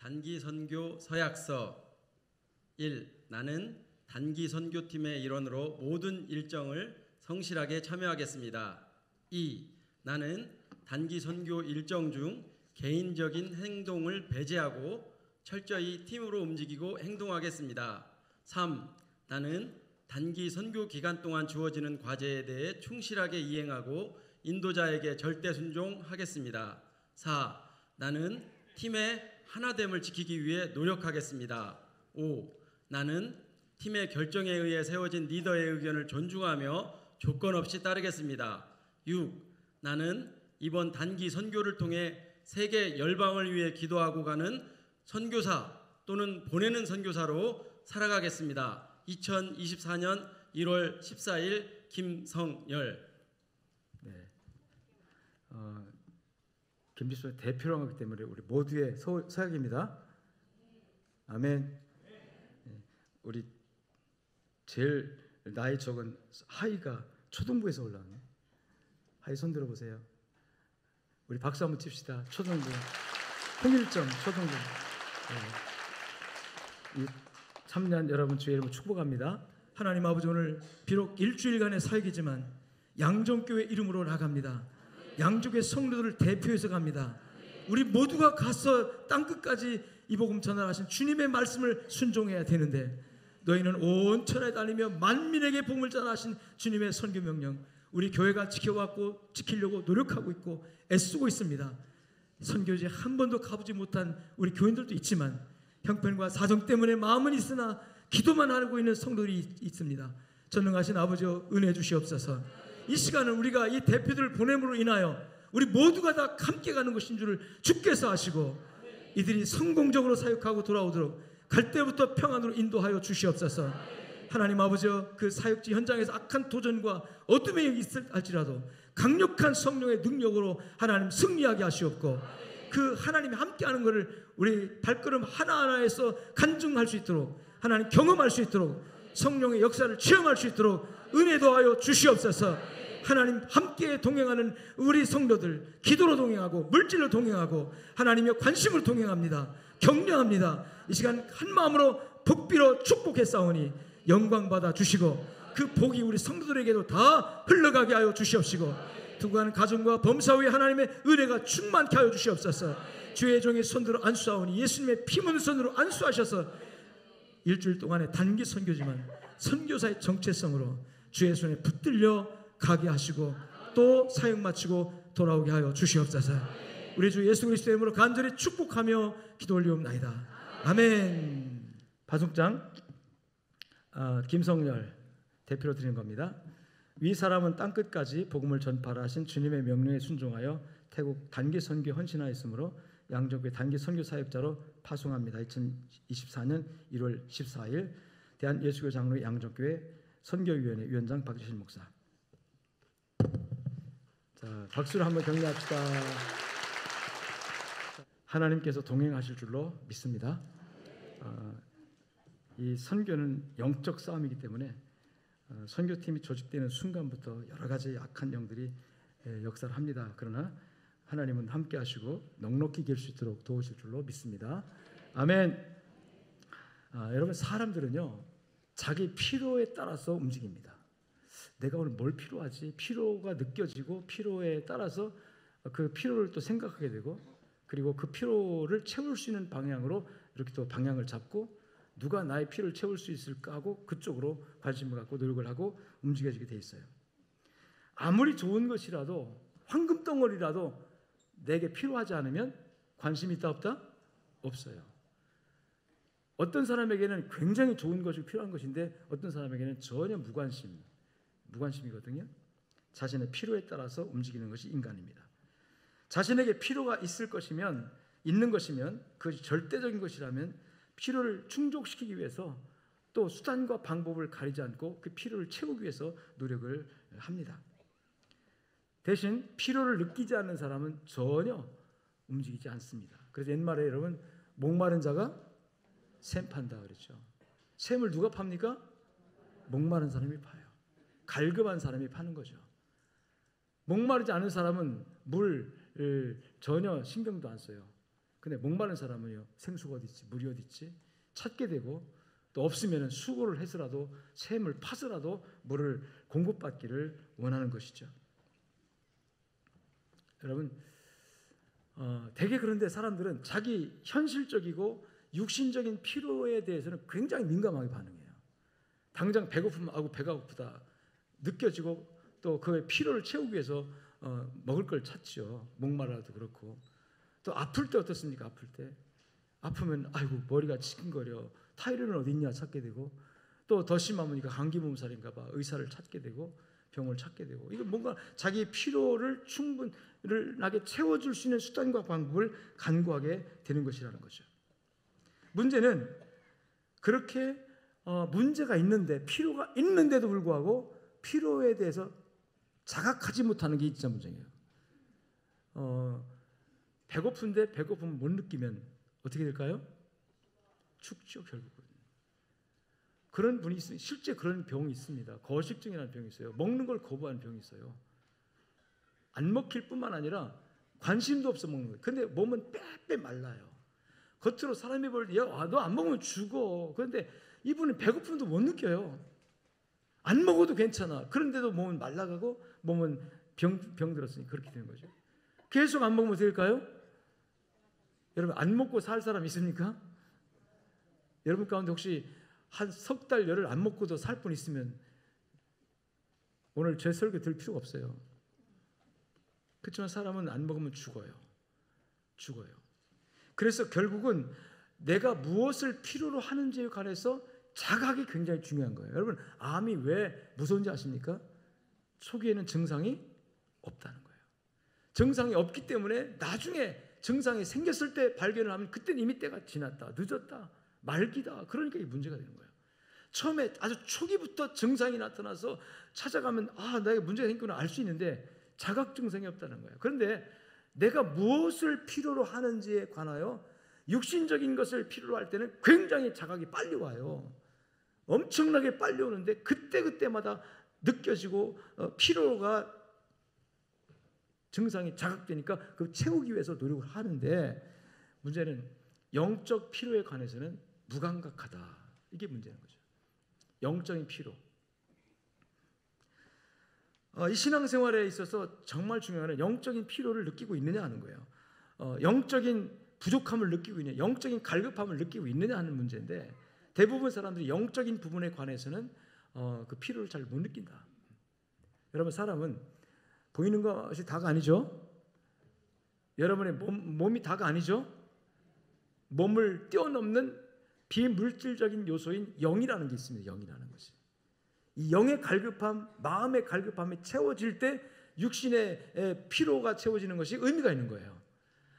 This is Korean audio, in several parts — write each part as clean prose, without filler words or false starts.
단기 선교 서약서. 1. 나는 단기 선교팀의 일원으로 모든 일정을 성실하게 참여하겠습니다. 2. 나는 단기 선교 일정 중 개인적인 행동을 배제하고 철저히 팀으로 움직이고 행동하겠습니다. 3. 나는 단기 선교 기간 동안 주어지는 과제에 대해 충실하게 이행하고 인도자에게 절대 순종하겠습니다. 4. 나는 팀의 하나됨을 지키기 위해 노력하겠습니다. 5. 나는 팀의 결정에 의해 세워진 리더의 의견을 존중하며 조건 없이 따르겠습니다. 6. 나는 이번 단기 선교를 통해 세계 열방을 위해 기도하고 가는 선교사 또는 보내는 선교사로 살아가겠습니다. 2024년 1월 14일 김성열. 네. 김지수의 대표라고 하기 때문에 우리 모두의 서약입니다. 아멘. 네. 우리 제일 나이 적은 하이가 초등부에서 올라오네. 하이 손 들어보세요. 우리 박수 한번 칩시다. 초등부 홍일점 초등부. 네. 이 참여한 여러분 주의 이름으로 축복합니다. 하나님 아버지, 오늘 비록 일주일간의 사역이지만 양정교회 이름으로 나갑니다. 양족의 성도들을 대표해서 갑니다. 우리 모두가 가서 땅끝까지 이 복음 전하신 주님의 말씀을 순종해야 되는데, 너희는 온 천하에 다니며 만민에게 복음을 전하신 주님의 선교 명령, 우리 교회가 지켜왔고 지키려고 노력하고 있고 애쓰고 있습니다. 선교지에 한 번도 가보지 못한 우리 교인들도 있지만 형편과 사정 때문에 마음은 있으나 기도만 하고 있는 성도들이 있습니다. 전능하신 아버지여, 은혜 주시옵소서. 이 시간은 우리가 이 대표들을 보냄으로 인하여 우리 모두가 다 함께 가는 것인 줄을 주께서 아시고, 이들이 성공적으로 사역하고 돌아오도록 갈 때부터 평안으로 인도하여 주시옵소서. 하나님 아버지여, 그 사역지 현장에서 악한 도전과 어둠이 있을 할지라도 강력한 성령의 능력으로 하나님 승리하게 하시옵고, 그 하나님이 함께하는 것을 우리 발걸음 하나하나에서 간증할 수 있도록, 하나님 경험할 수 있도록, 성령의 역사를 체험할 수 있도록 은혜 더하여 주시옵소서. 하나님 함께 동행하는 우리 성도들, 기도로 동행하고 물질로 동행하고 하나님의 관심을 동행합니다. 격려합니다. 이 시간 한 마음으로 복비로 축복했사오니 영광 받아 주시고, 그 복이 우리 성도들에게도 다 흘러가게 하여 주시옵시고, 두고 가는 가정과 범사 위에 하나님의 은혜가 충만케 하여 주시옵소서. 주의 종의 손으로 안수하오니 예수님의 피 묻은 손으로 안수하셔서 일주일 동안의 단기 선교지만 선교사의 정체성으로 주의 손에 붙들려 가게 하시고 또 사역 마치고 돌아오게 하여 주시옵소서. 우리 주 예수 그리스도의 이름으로 간절히 축복하며 기도 올리옵나이다. 아멘. 바송장 김성열 대표로 드리는 겁니다. 위 사람은 땅끝까지 복음을 전파하라 하신 주님의 명령에 순종하여 태국 단기 선교 헌신하였으므로 양정교회 단기 선교 사역자로 파송합니다. 2024년 1월 14일 대한예수교 장로 양정교회 선교위원회 위원장 박주실 목사. 자, 박수로 한번 격려합시다. 하나님께서 동행하실 줄로 믿습니다. 이 선교는 영적 싸움이기 때문에 선교팀이 조직되는 순간부터 여러 가지 악한 영들이 역사를 합니다. 그러나 하나님은 함께 하시고 넉넉히 이길 수 있도록 도우실 줄로 믿습니다. 아멘. 여러분, 사람들은요 자기 필요에 따라서 움직입니다. 내가 오늘 뭘 필요하지? 필요가 느껴지고 필요에 따라서 그 필요를 또 생각하게 되고, 그리고 그 필요를 채울 수 있는 방향으로 이렇게 또 방향을 잡고, 누가 나의 필요를 채울 수 있을까 하고 그쪽으로 관심을 갖고 노력을 하고 움직여지게 돼 있어요. 아무리 좋은 것이라도, 황금덩어리라도 내게 필요하지 않으면 관심이 있다 없다? 없어요. 어떤 사람에게는 굉장히 좋은 것이 필요한 것인데 어떤 사람에게는 전혀 무관심이거든요. 자신의 필요에 따라서 움직이는 것이 인간입니다. 자신에게 필요가 있을 것이면, 있는 것이면, 그것이 절대적인 것이라면 필요를 충족시키기 위해서 또 수단과 방법을 가리지 않고 그 필요를 채우기 위해서 노력을 합니다. 대신 필요를 느끼지 않는 사람은 전혀 움직이지 않습니다. 그래서 옛말에 여러분, 목마른 자가 샘 판다 그랬죠. 샘을 누가 팝니까? 목마른 사람이 파요. 갈급한 사람이 파는 거죠. 목마르지 않은 사람은 물을 전혀 신경도 안 써요. 근데 목마른 사람은요, 생수가 어디 있지, 물이 어디 있지 찾게 되고, 또 없으면 수고를 해서라도 샘을 파서라도 물을 공급받기를 원하는 것이죠. 여러분, 대개 그런데 사람들은 자기 현실적이고 육신적인 필요에 대해서는 굉장히 민감하게 반응해요. 당장 배고프면 아고 배가 고프다 느껴지고, 또 그의 필요를 채우기 위해서 먹을 걸 찾죠. 목마라도 그렇고. 또 아플 때 어떻습니까? 아플 때 아프면 아이고 머리가 치근거려, 타이레놀 어디 있냐 찾게 되고, 또 더 심하면 이거 감기 몸살인가 봐 의사를 찾게 되고 병을 찾게 되고, 이거 뭔가 자기 필요를 충분하게 채워줄 수 있는 수단과 방법을 간구하게 되는 것이라는 거죠. 문제는 그렇게 문제가 있는데, 필요가 있는데도 불구하고 필요에 대해서 자각하지 못하는 게 진짜 문제예요. 배고픈데 배고픔을 못 느끼면 어떻게 될까요? 죽죠, 결국은. 그런 분이 있어요. 실제 그런 병이 있습니다. 거식증이라는 병이 있어요. 먹는 걸 거부하는 병이 있어요. 안 먹힐 뿐만 아니라 관심도 없어 먹는 거예요. 근데 몸은 빼빼 말라요. 겉으로 사람이 볼 때 너 안 먹으면 죽어. 그런데 이분은 배고픔도 못 느껴요. 안 먹어도 괜찮아. 그런데도 몸은 말라가고 몸은 병 들었으니 그렇게 되는 거죠. 계속 안 먹으면 어떻게 될까요? 여러분, 안 먹고 살 사람 있습니까? 여러분 가운데 혹시 한 석 달 열흘 안 먹고도 살 분 있으면 오늘 제 설교 들을 필요가 없어요. 그렇지만 사람은 안 먹으면 죽어요. 그래서 결국은 내가 무엇을 필요로 하는지에 관해서 자각이 굉장히 중요한 거예요. 여러분, 암이 왜 무서운지 아십니까? 초기에는 증상이 없다는 거예요. 증상이 없기 때문에 나중에 증상이 생겼을 때 발견을 하면 그때는 이미 때가 지났다, 늦었다, 말기다. 그러니까 이게 문제가 되는 거예요. 처음에 아주 초기부터 증상이 나타나서 찾아가면 내가 문제가 생겼구나 알 수 있는데 자각 증상이 없다는 거예요. 그런데 내가 무엇을 필요로 하는지에 관하여 육신적인 것을 필요로 할 때는 굉장히 자각이 빨리 와요. 엄청나게 빨리 오는데 그때마다 느껴지고 필요가 증상이 자각되니까 그 채우기 위해서 노력을 하는데, 문제는 영적 필요에 관해서는 무감각하다. 이게 문제인 거죠. 영적인 필요. 이 신앙생활에 있어서 정말 중요한 건 영적인 필요를 느끼고 있느냐 하는 거예요. 영적인 부족함을 느끼고 있느냐, 영적인 갈급함을 느끼고 있느냐 하는 문제인데, 대부분 사람들이 영적인 부분에 관해서는 그 필요를 잘 못 느낀다. 여러분, 사람은 보이는 것이 다가 아니죠. 여러분의 몸이 다가 아니죠. 몸을 뛰어넘는 비물질적인 요소인 영이라는 게 있습니다. 영이라는 것이. 이 영의 갈급함, 마음의 갈급함이 채워질 때 육신의 피로가 채워지는 것이 의미가 있는 거예요.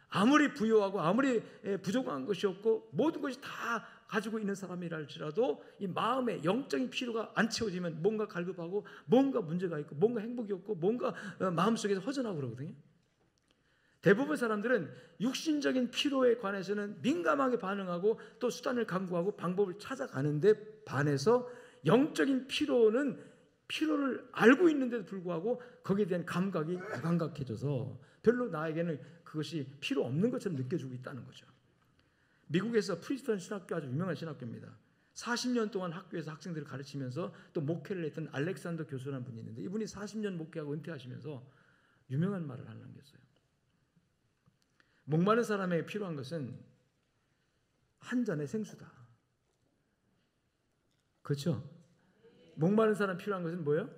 아무리 부유하고 아무리 부족한 것이 없고 모든 것이 다 가지고 있는 사람이라 할지라도 이 마음의 영적인 필요가 안 채워지면 뭔가 갈급하고 뭔가 문제가 있고 뭔가 행복이 없고 뭔가 마음속에서 허전하고 그러거든요. 대부분 사람들은 육신적인 필요에 관해서는 민감하게 반응하고 또 수단을 강구하고 방법을 찾아가는데 반해서 영적인 필요를 알고 있는데도 불구하고 거기에 대한 감각이 무감각해져서 별로 나에게는 그것이 필요 없는 것처럼 느껴지고 있다는 거죠. 미국에서 프리스턴 신학교, 아주 유명한 신학교입니다. 40년 동안 학교에서 학생들을 가르치면서 또 목회를 했던 알렉산더 교수라는 분이 있는데, 이분이 40년 목회하고 은퇴하시면서 유명한 말을 하나 남겼어요. 목마른 사람에게 필요한 것은 한 잔의 생수다. 그렇죠? 목마른 사람 필요한 것은 뭐예요?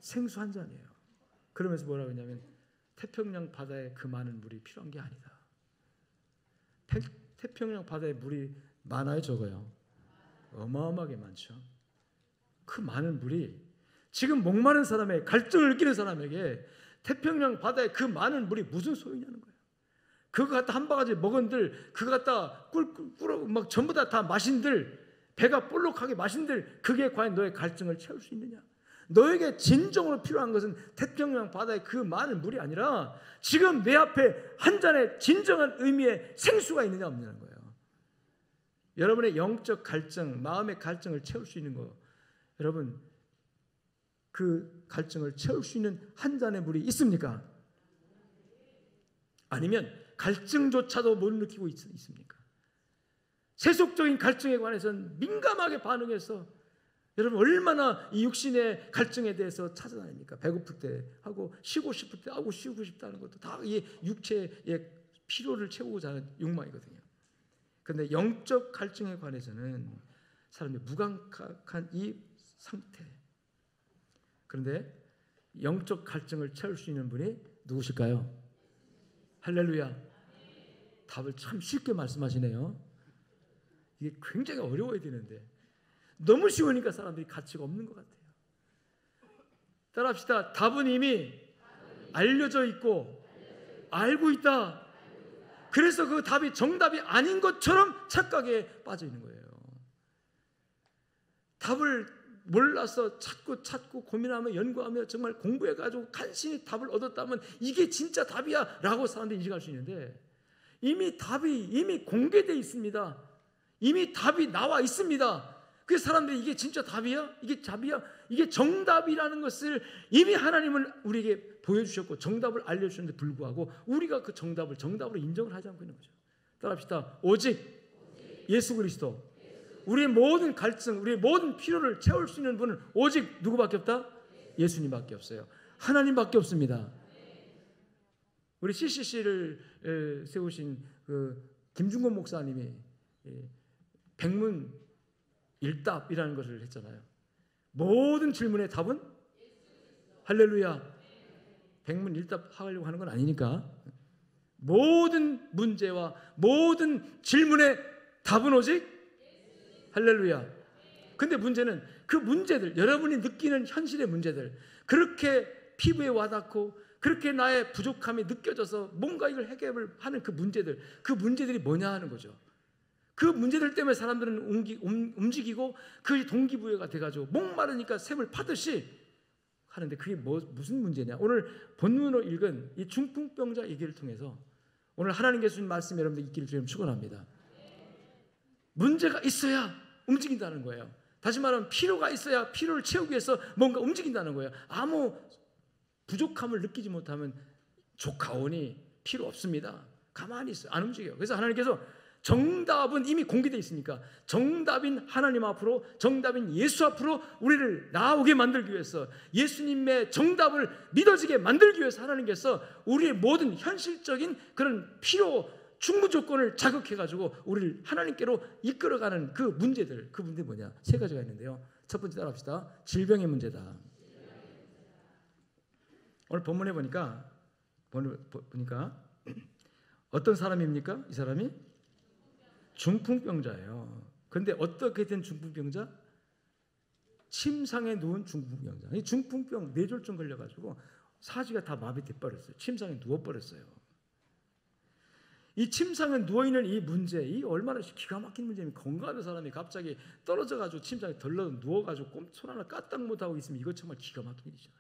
생수 한 잔이에요. 그러면서 뭐라고 했냐면 태평양 바다에 그 많은 물이 필요한 게 아니다. 태평양 바다에 물이 많아요, 적어요? 어마어마하게 많죠. 그 많은 물이 지금 목마른 사람의 갈증을 느끼는 사람에게 태평양 바다에 그 많은 물이 무슨 소용이냐는 거예요. 그거 갖다 한 바가지 먹은들, 그거 갖다 꿀 막 전부 다 마신들, 배가 볼록하게 마신들, 그게 과연 너의 갈증을 채울 수 있느냐? 너에게 진정으로 필요한 것은 태평양 바다의 그 많은 물이 아니라 지금 내 앞에 한 잔의 진정한 의미의 생수가 있느냐 없느냐는 거예요. 여러분의 영적 갈증, 마음의 갈증을 채울 수 있는 거, 여러분 그 갈증을 채울 수 있는 한 잔의 물이 있습니까? 아니면 갈증조차도 못 느끼고 있습니까? 세속적인 갈증에 관해서는 민감하게 반응해서 여러분 얼마나 이 육신의 갈증에 대해서 찾아다닙니까? 배고플 때 하고 쉬고 싶을 때 하고 쉬고 싶다는 것도 다 이 육체의 피로를 채우고자 하는 욕망이거든요. 그런데 영적 갈증에 관해서는 사람이 무감각한 이 상태. 그런데 영적 갈증을 채울 수 있는 분이 누구실까요? 할렐루야. 답을 참 쉽게 말씀하시네요. 이게 굉장히 어려워야 되는데 너무 쉬우니까 사람들이 가치가 없는 것 같아요. 따라합시다. 답은 이미 알려져 있고 알고 있다. 그래서 그 답이 정답이 아닌 것처럼 착각에 빠져 있는 거예요. 답을 몰라서 찾고 고민하며 연구하며 정말 공부해가지고 간신히 답을 얻었다면 이게 진짜 답이야 라고 사람들이 인식할 수 있는데 이미 답이 이미 공개되어 있습니다. 이미 답이 나와 있습니다. 그 사람들이 이게 진짜 답이야? 이게 답이야? 이게 정답이라는 것을 이미 하나님은 우리에게 보여주셨고 정답을 알려주셨는데 불구하고 우리가 그 정답을 정답으로 인정을 하지 않고 있는 거죠. 따라합시다. 오직 예수 그리스도. 우리의 모든 갈증, 우리의 모든 필요를 채울 수 있는 분은 오직 누구밖에 없다? 예수님밖에 없어요. 하나님밖에 없습니다. 우리 CCC를 세우신 그 김중곤 목사님이 백문 일답이라는 것을 했잖아요. 모든 질문의 답은 할렐루야. 백문 일답 하려고 하는 건 아니니까 모든 문제와 모든 질문의 답은 오직 할렐루야. 근데 문제는 그 문제들, 여러분이 느끼는 현실의 문제들, 그렇게 피부에 와닿고 그렇게 나의 부족함이 느껴져서 뭔가 이걸 해결을 하는 그 문제들이 뭐냐 하는 거죠. 그 문제들 때문에 사람들은 움직이고 그 동기부여가 돼가지고 목마르니까 샘을 파듯이 하는데 그게 무슨 문제냐. 오늘 본문으로 읽은 이 중풍병자 얘기를 통해서 오늘 하나님께서 주신 말씀 여러분들 있기를 주님 축원합니다. 문제가 있어야 움직인다는 거예요. 다시 말하면 필요가 있어야 필요를 채우기 위해서 뭔가 움직인다는 거예요. 아무 부족함을 느끼지 못하면 조카오니 필요 없습니다. 가만히 있어요. 안 움직여요. 그래서 하나님께서 정답은 이미 공개되어 있으니까 정답인 하나님 앞으로, 정답인 예수 앞으로 우리를 나오게 만들기 위해서, 예수님의 정답을 믿어지게 만들기 위해서 하나님께서 우리의 모든 현실적인 그런 필요 충분 조건을 자극해가지고 우리를 하나님께로 이끌어가는 그 문제들, 그 문제 뭐냐? 세 가지가 있는데요. 첫 번째 따라합시다. 질병의 문제다. 오늘 본문에 보니까 어떤 사람입니까? 이 사람이 중풍병자예요. 그런데 어떻게 된 중풍병자? 침상에 누운 중풍병자. 이 중풍병 뇌졸중 걸려가지고 사지가 다 마비돼 버렸어요. 침상에 누워버렸어요. 이 침상에 누워있는 이 문제, 이 얼마나 기가 막힌 문제입니까? 건강한 사람이 갑자기 떨어져가지고 침상에 덜러 누워가지고 손 하나 까딱 못하고 있으면 이거 정말 기가 막힌 일이잖아요.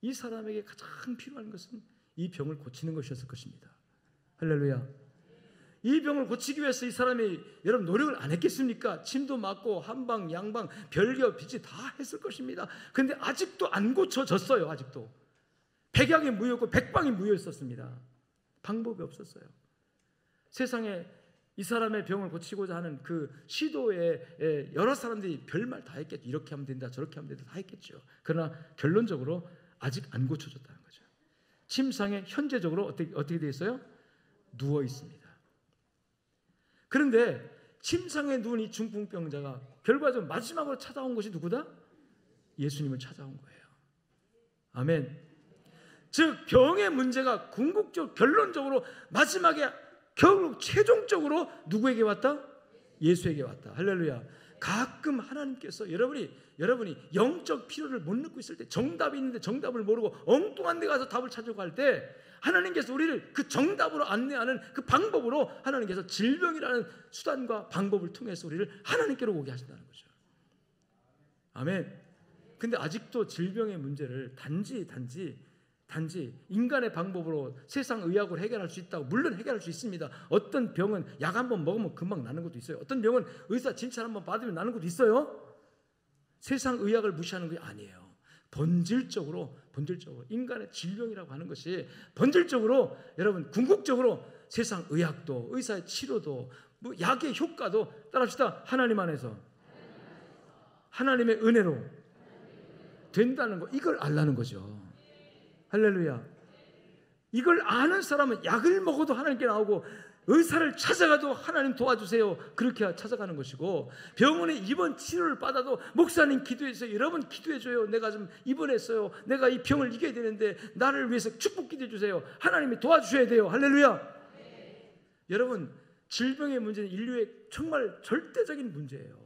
이 사람에게 가장 필요한 것은 이 병을 고치는 것이었을 것입니다. 할렐루야. 이 병을 고치기 위해서 이 사람이 여러분 노력을 안 했겠습니까? 침도 맞고 한방 양방 별겨 빛이 다 했을 것입니다. 그런데 아직도 안 고쳐졌어요. 아직도 백약이 무효였고 백방이 무효였었습니다. 방법이 없었어요. 세상에 이 사람의 병을 고치고자 하는 그 시도에 여러 사람들이 별말 다 했겠죠. 이렇게 하면 된다, 저렇게 하면 된다 다 했겠죠. 그러나 결론적으로 아직 안 고쳐졌다는 거죠. 침상에 현재적으로 어떻게 되어 있어요? 누워 있습니다. 그런데 침상에 누운 이 중풍병자가 결과적으로 마지막으로 찾아온 것이 누구다? 예수님을 찾아온 거예요. 아멘. 즉 병의 문제가 궁극적으로 결론적으로 마지막에 결국 최종적으로 누구에게 왔다? 예수에게 왔다. 할렐루야. 가끔 하나님께서 여러분이 영적 필요를 못 느끼고 있을 때, 정답이 있는데 정답을 모르고 엉뚱한 데 가서 답을 찾으려고 할 때 하나님께서 우리를 그 정답으로 안내하는 그 방법으로 하나님께서 질병이라는 수단과 방법을 통해서 우리를 하나님께로 오게 하신다는 거죠. 아멘. 근데 아직도 질병의 문제를 단지 인간의 방법으로 세상 의학으로 해결할 수 있다고, 물론 해결할 수 있습니다. 어떤 병은 약 한 번 먹으면 금방 나는 것도 있어요. 어떤 병은 의사 진찰 한 번 받으면 나는 것도 있어요. 세상 의학을 무시하는 게 아니에요. 본질적으로 인간의 질병이라고 하는 것이 본질적으로 여러분 궁극적으로 세상 의학도, 의사의 치료도, 뭐 약의 효과도 따라합시다. 하나님 안에서, 하나님의 은혜로 된다는 거, 이걸 알라는 거죠. 할렐루야. 이걸 아는 사람은 약을 먹어도 하나님께 나오고, 의사를 찾아가도 하나님 도와주세요, 그렇게 찾아가는 것이고, 병원에 입원 치료를 받아도 목사님 기도해주세요, 여러분 기도해줘요, 내가 좀 입원했어요, 내가 이 병을 이겨야 되는데 나를 위해서 축복 기도해주세요, 하나님이 도와주셔야 돼요. 할렐루야. 여러분, 질병의 문제는 인류의 정말 절대적인 문제예요.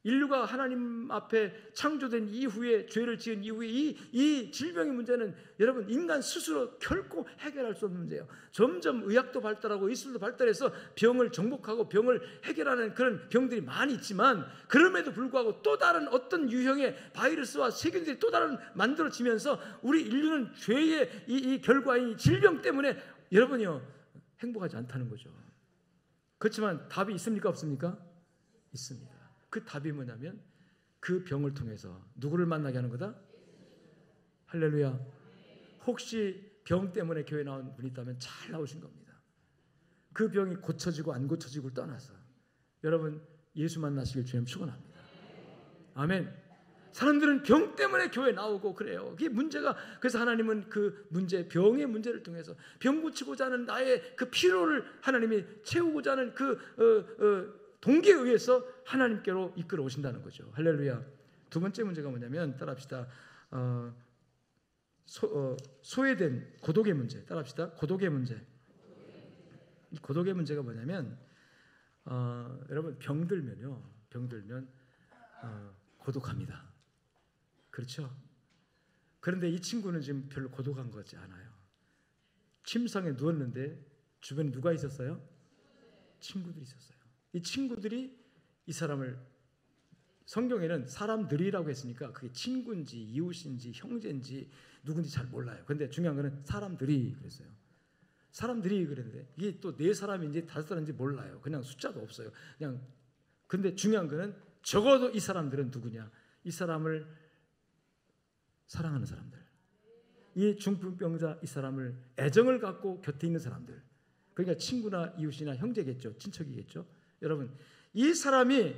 인류가 하나님 앞에 창조된 이후에, 죄를 지은 이후에 이 질병의 문제는 여러분 인간 스스로 결코 해결할 수 없는 문제예요. 점점 의학도 발달하고 의술도 발달해서 병을 정복하고 병을 해결하는 그런 병들이 많이 있지만, 그럼에도 불구하고 또 다른 어떤 유형의 바이러스와 세균들이 또 다른 만들어지면서 우리 인류는 죄의 이 결과인 질병 때문에 여러분이요, 행복하지 않다는 거죠. 그렇지만 답이 있습니까, 없습니까? 있습니다. 그 답이 뭐냐면 그 병을 통해서 누구를 만나게 하는 거다? 할렐루야. 혹시 병 때문에 교회 나온 분이 있다면 잘 나오신 겁니다. 그 병이 고쳐지고 안 고쳐지고를 떠나서 여러분 예수 만나시길 주님 축원합니다. 아멘. 사람들은 병 때문에 교회 나오고 그래요. 그게 문제가. 그래서 하나님은 그 문제, 병의 문제를 통해서 병 고치고자 하는 나의 그 피로를 하나님이 채우고자 하는 그 동기에 의해서 하나님께로 이끌어 오신다는 거죠. 할렐루야. 두 번째 문제가 뭐냐면, 따라합시다. 소외된 고독의 문제. 따라합시다. 고독의 문제. 이 고독의 문제가 뭐냐면, 여러분 병들면 고독합니다. 그렇죠? 그런데 이 친구는 지금 별로 고독한 것 같지 않아요. 침상에 누웠는데 주변에 누가 있었어요? 친구들이 있었어요. 이 친구들이 이 사람을, 성경에는 사람들이라고 했으니까 그게 친구인지 이웃인지 형제인지 누군지 잘 몰라요. 그런데 중요한 거는 사람들이 그랬어요. 사람들이 그랬는데 이게 또 네 사람인지 다섯 사람인지 몰라요. 그냥 숫자도 없어요. 그냥. 근데 중요한 거는 적어도 이 사람들은 누구냐? 이 사람을 사랑하는 사람들, 이 중풍병자 이 사람을 애정을 갖고 곁에 있는 사람들, 그러니까 친구나 이웃이나 형제겠죠, 친척이겠죠. 여러분, 이 사람이,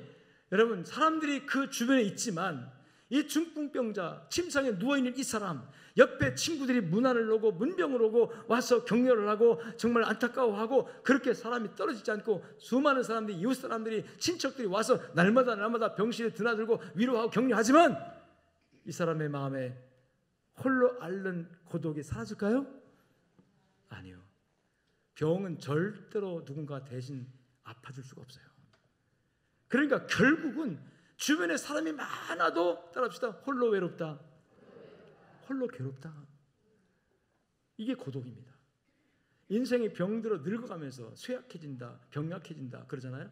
여러분 사람들이 그 주변에 있지만 이 중풍병자 침상에 누워있는 이 사람 옆에 친구들이 문안을 오고 문병을 오고 와서 격려를 하고 정말 안타까워하고, 그렇게 사람이 떨어지지 않고 수많은 사람들이, 이웃 사람들이, 친척들이 와서 날마다 병실에 드나들고 위로하고 격려하지만 이 사람의 마음에 홀로 앓는 고독이 사라질까요? 아니요. 병은 절대로 누군가 대신 아파줄 수가 없어요. 그러니까 결국은 주변에 사람이 많아도, 따라합시다, 홀로 외롭다, 홀로 괴롭다. 이게 고독입니다. 인생이 병들어 늙어가면서 쇠약해진다, 병약해진다 그러잖아요.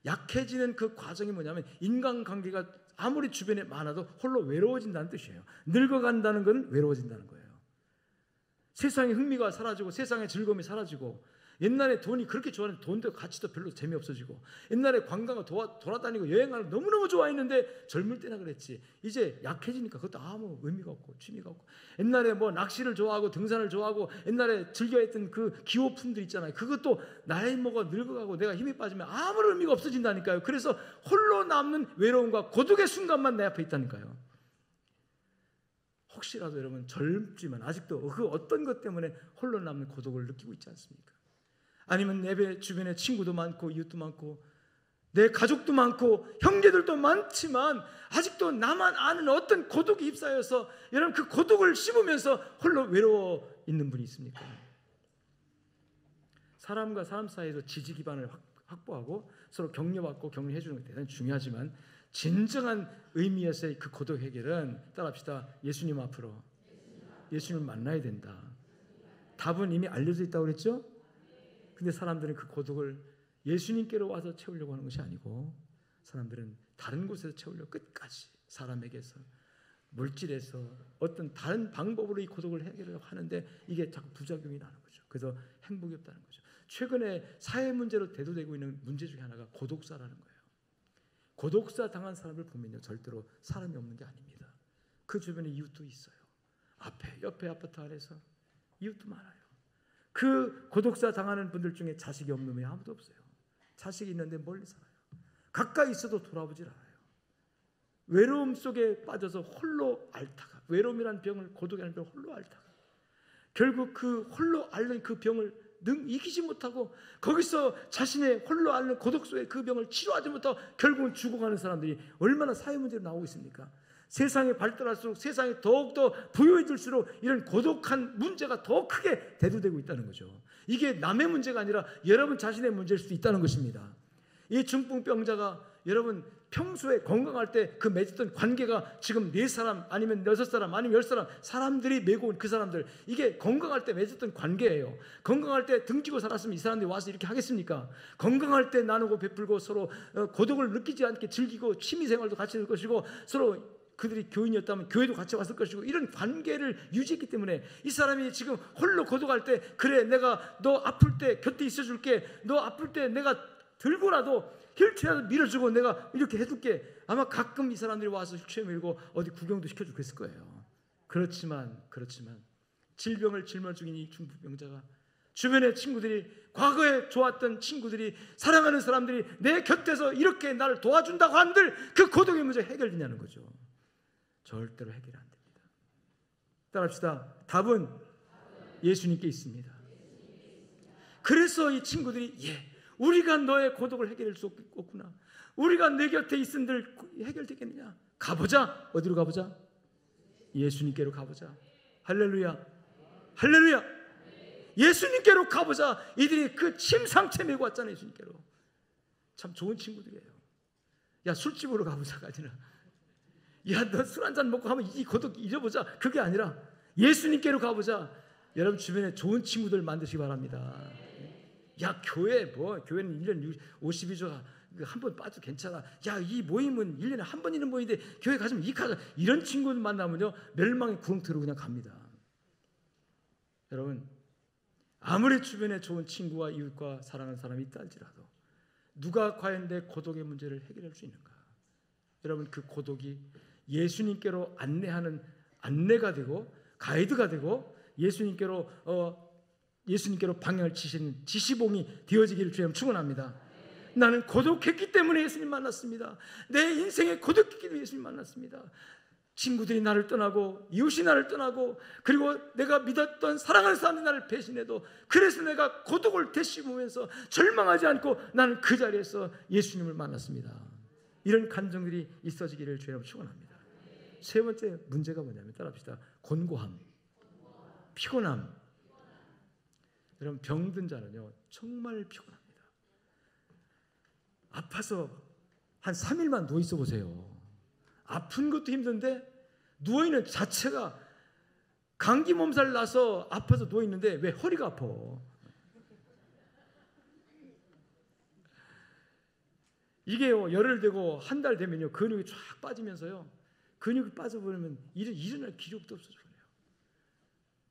약해지는 그 과정이 뭐냐면 인간관계가 아무리 주변에 많아도 홀로 외로워진다는 뜻이에요. 늙어간다는 건 외로워진다는 거예요. 세상의 흥미가 사라지고 세상의 즐거움이 사라지고, 옛날에 돈이 그렇게 좋았는데 돈도 가치도 별로 재미없어지고, 옛날에 관광을 돌아다니고 여행하는 거 너무너무 좋아했는데 젊을 때나 그랬지, 이제 약해지니까 그것도 아무 의미가 없고 취미가 없고, 옛날에 뭐 낚시를 좋아하고 등산을 좋아하고 옛날에 즐겨했던 그 기호품들 있잖아요, 그것도 나이 먹어 늙어가고 내가 힘이 빠지면 아무런 의미가 없어진다니까요. 그래서 홀로 남는 외로움과 고독의 순간만 내 앞에 있다니까요. 혹시라도 여러분 젊지만 아직도 그 어떤 것 때문에 홀로 남는 고독을 느끼고 있지 않습니까? 아니면 내 주변에 친구도 많고 이웃도 많고 내 가족도 많고 형제들도 많지만 아직도 나만 아는 어떤 고독이 휩싸여서 여러분 그 고독을 씹으면서 홀로 외로워 있는 분이 있습니까? 사람과 사람 사이에서 지지 기반을 확보하고 서로 격려받고 격려해 주는 게 대단히 중요하지만, 진정한 의미에서의 그 고독 해결은, 따라합시다, 예수님 앞으로, 예수님을 만나야 된다. 답은 이미 알려져 있다고 그랬죠? 근데 사람들은 그 고독을 예수님께로 와서 채우려고 하는 것이 아니고, 사람들은 다른 곳에서 채우려고 끝까지 사람에게서, 물질에서, 어떤 다른 방법으로 이 고독을 해결하려고 하는데 이게 자꾸 부작용이 나는 거죠. 그래서 행복이 없다는 거죠. 최근에 사회 문제로 대두되고 있는 문제 중에 하나가 고독사라는 거예요. 고독사 당한 사람을 보면요, 절대로 사람이 없는 게 아닙니다. 그 주변에 이웃도 있어요. 옆에 아파트 안에서 이웃도 많아요. 그 고독사 당하는 분들 중에 자식이 없는 분이 아무도 없어요. 자식이 있는데 멀리 살아요. 가까이 있어도 돌아보질 않아요. 외로움 속에 빠져서 홀로 앓다가, 외로움이라는 병을, 고독이라는 병을 홀로 앓다가 결국 그 홀로 앓는 그 병을 이기지 못하고 거기서 자신의 홀로 앓는 고독 속에 그 병을 치료하지 못하고 결국은 죽어가는 사람들이 얼마나 사회 문제로 나오고 있습니까? 세상이 발달할수록, 세상이 더욱더 부유해질수록 이런 고독한 문제가 더 크게 대두되고 있다는 거죠. 이게 남의 문제가 아니라 여러분 자신의 문제일 수도 있다는 것입니다. 이 중풍병자가 여러분 평소에 건강할 때 그 맺었던 관계가 지금 4사람 아니면 6사람 아니면 10사람 사람들이 메고 온 그 사람들, 이게 건강할 때 맺었던 관계예요. 건강할 때 등지고 살았으면 이 사람들이 와서 이렇게 하겠습니까? 건강할 때 나누고 베풀고 서로 고독을 느끼지 않게 즐기고 취미생활도 같이 할 것이고 서로 그들이 교인이었다면 교회도 같이 왔을 것이고 이런 관계를 유지했기 때문에 이 사람이 지금 홀로 고독할 때, 그래 내가 너 아플 때 곁에 있어줄게, 너 아플 때 내가 들고라도 휠체어라도 밀어주고 내가 이렇게 해줄게, 아마 가끔 이 사람들이 와서 휠체어 밀고 어디 구경도 시켜주고 했을 거예요. 그렇지만 질병을 짊어 죽인 이 중풍병자가 주변의 친구들이, 과거에 좋았던 친구들이, 사랑하는 사람들이 내 곁에서 이렇게 나를 도와준다고 한들 그 고독의 문제 해결되냐는 거죠. 절대로 해결 안 됩니다. 따라합시다. 답은 예수님께 있습니다. 그래서 이 친구들이 우리가 너의 고독을 해결할 수 없구나, 우리가 내 곁에 있은들 해결되겠느냐, 가보자. 어디로 가보자? 예수님께로 가보자. 할렐루야, 할렐루야. 예수님께로 가보자. 이들이 그 침상체 메고 왔잖아요. 예수님께로. 참 좋은 친구들이에요. 야, 술집으로 가보자가 아니라, 야, 너 술 한잔 먹고 하면 이 고독 잊어보자, 그게 아니라 예수님께로 가보자. 여러분 주변에 좋은 친구들 만드시기 바랍니다. 야, 교회는 1년 52조가 한 번 빠져도 괜찮아. 야, 이 모임은 1년에 한 번 있는 모임인데 교회 가시면 이카자, 이런 친구들 만나면요 멸망의 구렁텅이로 그냥 갑니다. 여러분, 아무리 주변에 좋은 친구와 이웃과 사랑하는 사람이 있다 할지라도 누가 과연 내 고독의 문제를 해결할 수 있는가? 여러분, 그 고독이 예수님께로 안내하는 안내가 되고 가이드가 되고 예수님께로 방향을 지시는 지시봉이 되어지기를 주님 축원합니다. 나는 고독했기 때문에 예수님 만났습니다. 내 인생에 고독했기 때문에 예수님 만났습니다. 친구들이 나를 떠나고 이웃이 나를 떠나고 그리고 내가 믿었던 사랑하는 사람들이 나를 배신해도, 그래서 내가 고독을 되씹으면서 절망하지 않고 나는 그 자리에서 예수님을 만났습니다. 이런 감정들이 있어지기를 주님 축원합니다. 세 번째 문제가 뭐냐면, 따라합시다. 곤고함, 피곤함. 여러분, 병든 자는요 정말 피곤합니다. 아파서 한 3일만 누워 있어 보세요. 아픈 것도 힘든데 누워있는 자체가 감기 몸살 나서 아파서 누워있는데 왜 허리가 아파? 이게요 열흘 되고 한 달 되면요 근육이 쫙 빠지면서요, 근육이 빠져버리면 일어날 기력도 없어져요.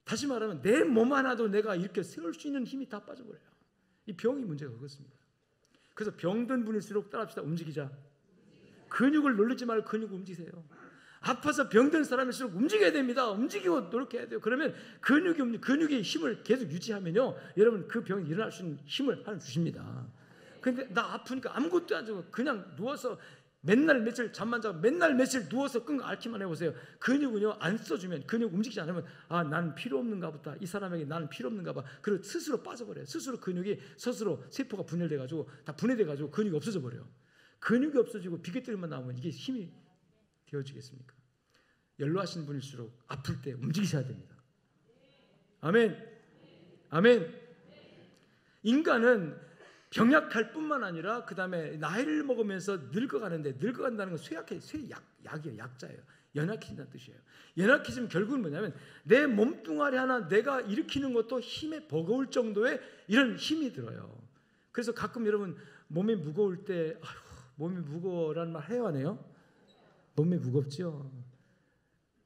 다시 말하면 내 몸 하나도 내가 이렇게 세울 수 있는 힘이 다 빠져버려요. 이 병이 문제가 그렇습니다. 그래서 병든 분일수록 따라합시다. 움직이자. 근육을 놀리지 말고 근육 움직이세요. 아파서 병든 사람일수록 움직여야 됩니다. 움직이고 노력해야 돼요. 그러면 근육의 힘을 계속 유지하면요 여러분 그 병이 일어날 수 있는 힘을 하나님 주십니다. 근데 나 아프니까 아무것도 안 하고 그냥 누워서 맨날 며칠 잠만 자고 맨날 며칠 누워서 끙 앓기만 해보세요. 근육은요 안 써주면, 근육 움직이지 않으면 나는 필요 없는가 보다, 이 사람에게 나는 필요 없는가 봐, 그리고 스스로 빠져버려요. 스스로 근육이 스스로 세포가 분열돼가지고 다 분해돼가지고 근육이 없어져 버려요. 근육이 없어지고 비계들만 나오면 이게 힘이 되어지겠습니까? 연로하신 분일수록 아플 때 움직이셔야 됩니다. 아멘, 아멘. 인간은 병약할 뿐만 아니라 그 다음에 나이를 먹으면서 늙어가는데, 늙어간다는 건 약이에요. 약자예요. 연약해진다는 뜻이에요. 연약해지면 결국은 뭐냐면 내 몸뚱아리 하나 내가 일으키는 것도 힘에 버거울 정도의 이런 힘이 들어요. 그래서 가끔 여러분 몸이 무거울 때 몸이 무거워라는 말 해요, 안 해요? 몸이 무겁죠.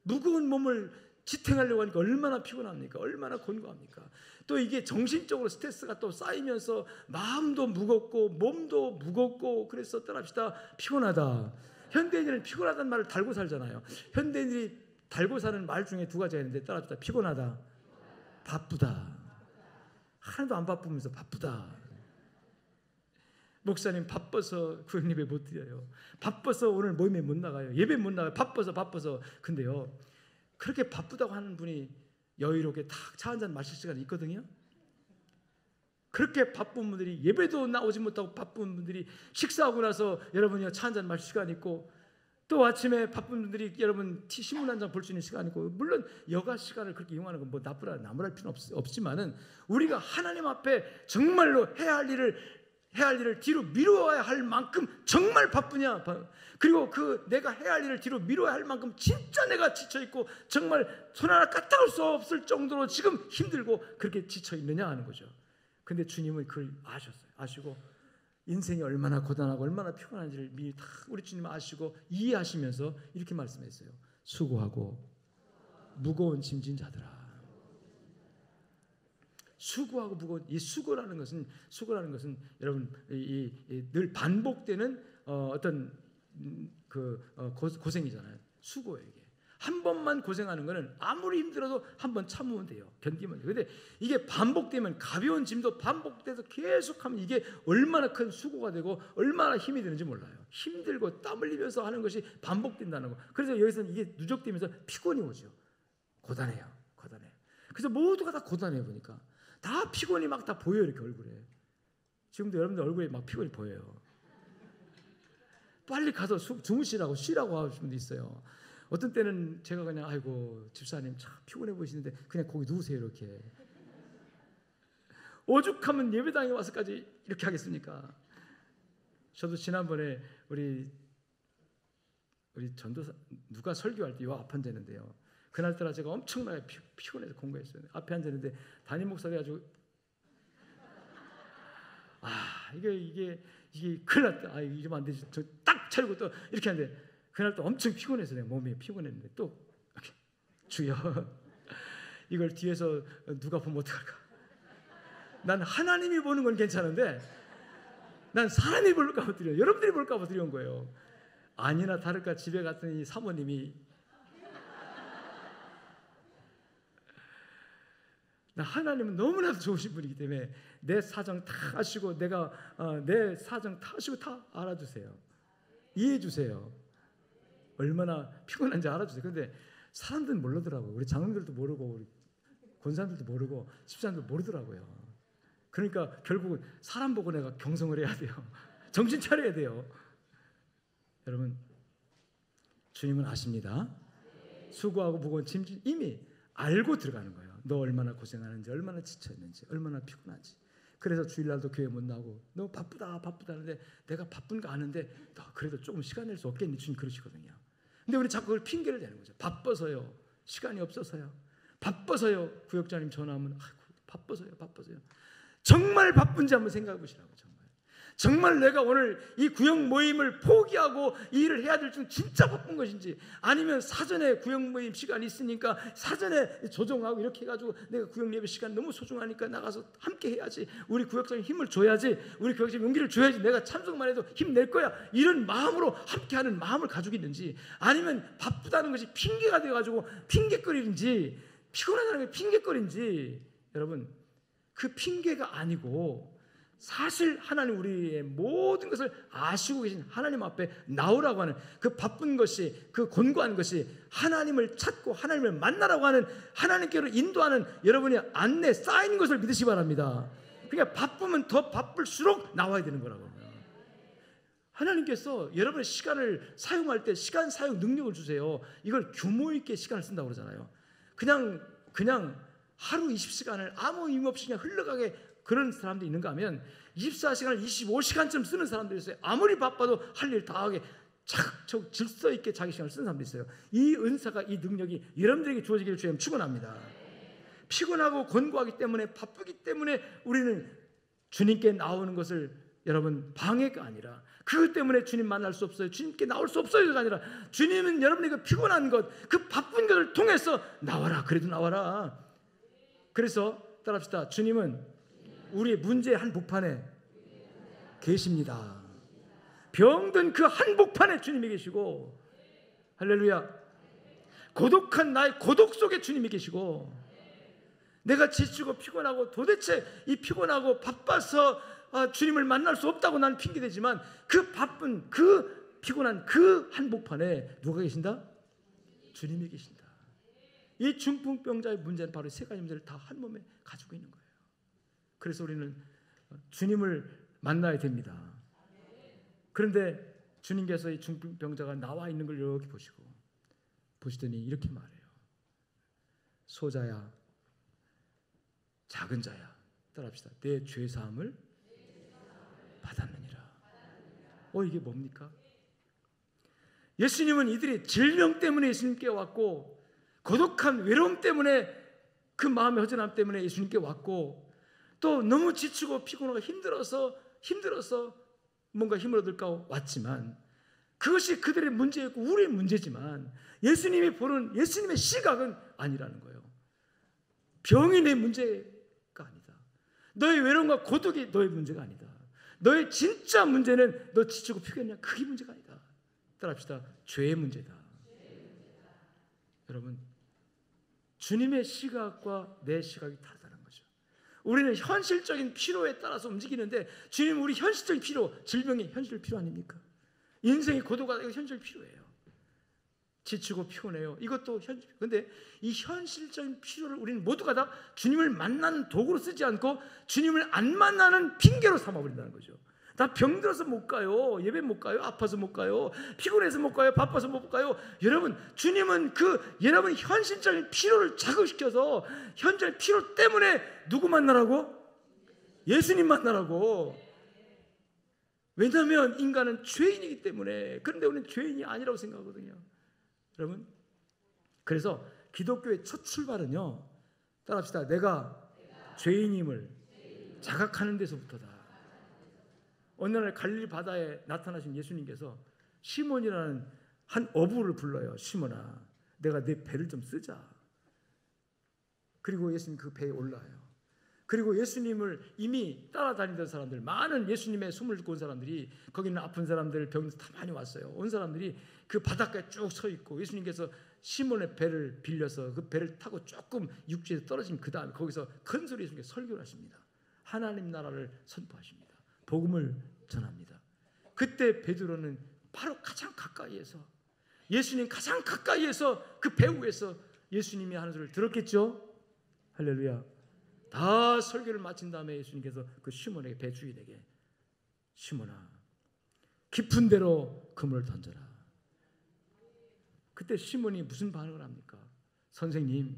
무거운 몸을 지탱하려고 하니까 얼마나 피곤합니까? 얼마나 곤고합니까? 또 이게 정신적으로 스트레스가 또 쌓이면서 마음도 무겁고 몸도 무겁고, 그래서 따라합시다. 피곤하다. 현대인들은 피곤하다는 말을 달고 살잖아요. 현대인들이 달고 사는 말 중에 두 가지가 있는데 따라합시다. 피곤하다, 바쁘다. 하나도 안 바쁘면서 바쁘다. 목사님 바빠서 구역 예배 못 드려요. 바빠서 오늘 모임에 못 나가요. 예배 못 나가요. 바빠서. 근데요, 그렇게 바쁘다고 하는 분이 여유롭게 딱 차 한잔 마실 시간이 있거든요. 그렇게 바쁜 분들이 예배도 나오지 못하고 바쁜 분들이 식사하고 나서 여러분이 차 한잔 마실 시간이 있고, 또 아침에 바쁜 분들이 여러분 신문 한 장 볼 수 있는 시간이 있고, 물론 여가 시간을 그렇게 이용하는 건 뭐 나무랄 필요는 없지만은 우리가 하나님 앞에 정말로 해야 할 일을 뒤로 미루어야 할 만큼 정말 바쁘냐, 그리고 그 내가 해야 할 일을 뒤로 미루어야 할 만큼 진짜 내가 지쳐있고 정말 손 하나 까딱할 수 없을 정도로 지금 힘들고 그렇게 지쳐있느냐 하는 거죠. 근데 주님은 그걸 아시고 인생이 얼마나 고단하고 얼마나 피곤한지를 미리 다 우리 주님 아시고 이해하시면서 이렇게 말씀했어요. 수고하고 무거운 짐진 자들아. 수고하고 무거운, 이 수고라는 것은 여러분 늘 반복되는 어떤 고생이잖아요. 수고예요. 이게 한 번만 고생하는 거는 아무리 힘들어도 한 번 참으면 돼요. 견디면 돼요. 근데 이게 반복되면, 가벼운 짐도 반복돼서 계속하면 이게 얼마나 큰 수고가 되고 얼마나 힘이 드는지 몰라요. 힘들고 땀 흘리면서 하는 것이 반복된다는 거. 그래서 여기서는 이게 누적되면서 피곤이 오죠. 고단해요. 그래서 모두가 다 고단해 보니까 다 피곤이 막 다 보여요. 이렇게 얼굴에. 지금도 여러분들 얼굴에 막 피곤이 보여요. 빨리 가서 주무시라고 쉬라고 하시는 분도 있어요. 어떤 때는 제가 그냥 아이고 집사님 참 피곤해 보이시는데 그냥 거기 누우세요 이렇게. 오죽하면 예배당에 와서까지 이렇게 하겠습니까? 저도 지난번에 우리 전도사 누가 설교할 때 요 앞 앉았는데요. 그날따라 제가 엄청나게 피곤해서 공부했어요. 앞에 앉았는데 담임 목사가 가지고 이게 큰일 났다. 이러면 안 되지. 저 딱 차리고 또 이렇게 하는데 그날 또 엄청 피곤해서 내가 몸이 피곤했는데 또 이렇게 주여 이걸 뒤에서 누가 보면 어떡할까? 난 하나님이 보는 건 괜찮은데 난 사람이 볼까 봐 드려. 여러분들이 볼까 봐 드려온 거예요. 아니나 다를까 집에 갔더니 사모님이 하나님은 너무나도 좋으신 분이기 때문에 내 사정 다 아시고 내 사정 다 아시고 다 알아주세요. 이해해 주세요. 얼마나 피곤한지 알아주세요. 그런데 사람들은 모르더라고요. 우리 장로들도 모르고 우리 권사님들도 모르고 집사님도 모르더라고요. 그러니까 결국은 사람 보고 내가 경성을 해야 돼요. 정신 차려야 돼요. 여러분 주님은 아십니다. 수고하고 무거운 짐 이미 알고 들어가는 거예요. 너 얼마나 고생하는지, 얼마나 지쳐있는지, 얼마나 피곤한지. 그래서 주일날도 교회 못 나오고 너 바쁘다 하는데 내가 바쁜 거 아는데 너 그래도 조금 시간 낼 수 없겠니? 주님 그러시거든요. 근데 우리 자꾸 그걸 핑계를 대는 거죠. 바빠서요. 시간이 없어서요. 바빠서요. 구역장님 전화하면 바빠서요. 정말 바쁜지 한번 생각해 보시라고. 정말 내가 오늘 이 구역 모임을 포기하고 이 일을 해야 될 줄 진짜 바쁜 것인지, 아니면 사전에 구역 모임 시간이 있으니까 사전에 조정하고 이렇게 해가지고 내가 구역 예배 시간 너무 소중하니까 나가서 함께 해야지, 우리 구역장님 힘을 줘야지, 우리 구역장님 용기를 줘야지, 내가 참석만 해도 힘낼 거야, 이런 마음으로 함께하는 마음을 가지고 있는지, 아니면 바쁘다는 것이 핑계가 되어가지고 핑계거리는지, 피곤하다는 게 핑계거리인지, 여러분 그 핑계가 아니고 사실 하나님 우리의 모든 것을 아시고 계신 하나님 앞에 나오라고 하는 그 바쁜 것이, 그 곤고한 것이 하나님을 찾고 하나님을 만나라고 하는, 하나님께로 인도하는 여러분의 안내 쌓이는 것을 믿으시기 바랍니다. 그러니까 바쁘면 더 바쁠수록 나와야 되는 거라고요. 하나님께서 여러분의 시간을 사용할 때 시간 사용 능력을 주세요. 이걸 규모 있게 시간을 쓴다고 그러잖아요. 그냥 하루 20시간을 아무 의미 없이 그냥 흘러가게 그런 사람들이 있는가 하면 24시간을 25시간쯤 쓰는 사람들이 있어요. 아무리 바빠도 할 일 다 하게 착착 질서 있게 자기 시간을 쓰는 사람들이 있어요. 이 은사가, 이 능력이 여러분들에게 주어지기를 주님 축원합니다. 피곤하고 권고하기 때문에, 바쁘기 때문에 우리는 주님께 나오는 것을 여러분 방해가 아니라, 그것 때문에 주님 만날 수 없어요, 주님께 나올 수 없어요가 아니라, 주님은 여러분에게 피곤한 것, 그 바쁜 것을 통해서 나와라, 그래도 나와라. 그래서 따라합시다. 주님은 우리의 문제의 한복판에 계십니다. 병든 그 한복판에 주님이 계시고, 할렐루야. 고독한 나의 고독 속에 주님이 계시고, 내가 지치고 피곤하고 도대체 이 피곤하고 바빠서 주님을 만날 수 없다고 난 핑계대지만 그 바쁜 그 피곤한 그 한복판에 누가 계신다? 주님이 계신다. 이 중풍병자의 문제는 바로 세 가지 문제를 다 한 몸에 가지고 있는 거예요. 그래서 우리는 주님을 만나야 됩니다. 그런데 주님께서 이 중풍병자가 나와 있는 걸 이렇게 보시더니 이렇게 말해요. 소자야, 작은 자야, 따라합시다. 내 죄사함을 받았느니라. 이게 뭡니까? 예수님은 이들이 질병 때문에 예수님께 왔고, 고독한 외로움 때문에, 그 마음의 허전함 때문에 예수님께 왔고, 또 너무 지치고 피곤하고 힘들어서 뭔가 힘을 얻을까 왔지만, 그것이 그들의 문제였고 우리의 문제지만 예수님이 보는 예수님의 시각은 아니라는 거예요. 병이 내 문제가 아니다. 너의 외로움과 고독이 너의 문제가 아니다. 너의 진짜 문제는 너 지치고 피곤했냐, 그게 문제가 아니다. 따라합시다. 죄의 문제다. 여러분, 주님의 시각과 내 시각이 다르다는 거죠. 우리는 현실적인 필요에 따라서 움직이는데 주님은 우리 현실적인 필요, 질병이 현실 필요 아닙니까? 인생의 고도가 현실 필요해요. 지치고 피곤해요. 이것도 현실. 그런데 이 현실적인 필요를 우리는 모두가 다 주님을 만나는 도구로 쓰지 않고 주님을 안 만나는 핑계로 삼아버린다는 거죠. 나 병들어서 못 가요. 예배 못 가요. 아파서 못 가요. 피곤해서 못 가요. 바빠서 못 가요. 여러분, 주님은 여러분 현실적인 필요를 자극시켜서 현재 필요 때문에 누구 만나라고? 예수님 만나라고. 왜냐하면 인간은 죄인이기 때문에. 그런데 우리는 죄인이 아니라고 생각하거든요. 여러분, 그래서 기독교의 첫 출발은요, 따라합시다. 내가 죄인임을 자각하는 데서부터다. 어느 날 갈릴리 바다에 나타나신 예수님께서 시몬이라는 한 어부를 불러요. 시몬아, 내가 내 배를 좀 쓰자. 그리고 예수님 그 배에 올라요. 그리고 예수님을 이미 따라다니던 사람들, 많은 예수님의 숨을 듣고 온 사람들이, 거기는 아픈 사람들, 병들 다 많이 왔어요. 온 사람들이 그 바닷가에 쭉 서 있고 예수님께서 시몬의 배를 빌려서 그 배를 타고 조금 육지에 떨어진 그 다음에 거기서 큰 소리 예수님께서 설교를 하십니다. 하나님 나라를 선포하십니다. 복음을 전합니다. 그때 베드로는 바로 가장 가까이에서, 예수님 가장 가까이에서 그 배 위에서 예수님이 하는 소리를 들었겠죠. 할렐루야. 다 설교를 마친 다음에 예수님께서 그 시몬에게, 배 주인에게, 시몬아, 깊은 데로 그물을 던져라. 그때 시몬이 무슨 반응을 합니까? 선생님,